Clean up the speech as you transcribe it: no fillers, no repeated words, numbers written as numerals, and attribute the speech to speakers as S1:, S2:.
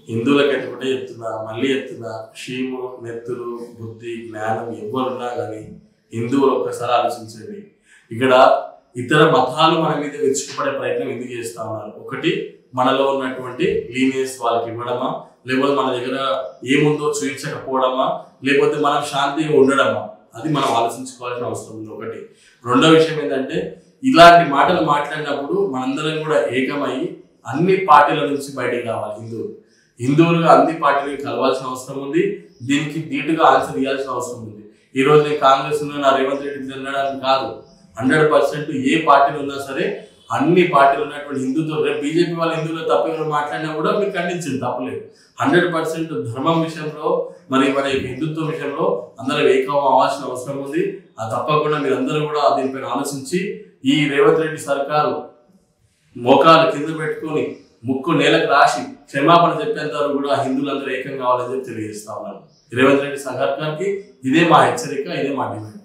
S1: హిందువులకైతే ఒకటే చెప్తున్నా, మళ్ళీ చెప్తున్నా, క్షీము నెత్తులు బుద్ధి జ్ఞానం ఎవరున్నా కానీ హిందువులు ఒక్కసారి ఆలోచించండి. ఇక్కడ ఇతర మతాలు మన మీద విరుచుకుపడే ప్రయత్నం ఎందుకు చేస్తా ఉన్నారు? ఒకటి, మనలో ఉన్నటువంటి లీనియన్స్ వాళ్ళకి ఇవ్వడమా, లేకపోతే మన దగ్గర ఏముందో చూపించకపోవడమా, లేకపోతే మనం శాంతిగా ఉండడమా? అది మనం ఆలోచించుకోవాల్సిన అవసరం ఉంది ఒకటి. రెండో విషయం ఏంటంటే, ఇలాంటి మాటలు మాట్లాడినప్పుడు మనందరం కూడా ఏకమయ్యి అన్ని పార్టీల నుంచి బయటకు రావాలి. హిందువులుగా అన్ని పార్టీలకు కలవాల్సిన అవసరం ఉంది. దీనికి ధీటుగా ఆన్సర్ ఇవ్వాల్సిన అవసరం ఉంది. ఈ రోజు నేను కాంగ్రెస్ నా రేవంత్ రెడ్డి తినడానికి కాదు, 100% ఏ పార్టీలు ఉన్నా సరే అన్ని పార్టీలు ఉన్నటువంటి హిందుత్వం, రేపు బీజేపీ వాళ్ళ హిందువులు తప్ప మాట్లాడినా కూడా మీరు ఖండించింది తప్పలేదు. 100% ధర్మం విషయంలో మరి మన హిందుత్వం విషయంలో అందరూ ఏకం అవ్వాల్సిన అవసరం ఉంది. అది తప్పకుండా మీరందరూ కూడా దీనిపైన ఆలోచించి ఈ రేవంత్ రెడ్డి సర్కారు మోకాలు కింద పెట్టుకొని ముక్కు నేలకు రాసి క్షమాపణ చెప్పేంత వరకు కూడా హిందువులందరూ ఏకం కావాలని చెప్పి తెలియజేస్తా ఉన్నాను. రేవంత్ రెడ్డి సర్కార్కి ఇదే మా హెచ్చరిక, ఇదే మా డిమాండ్.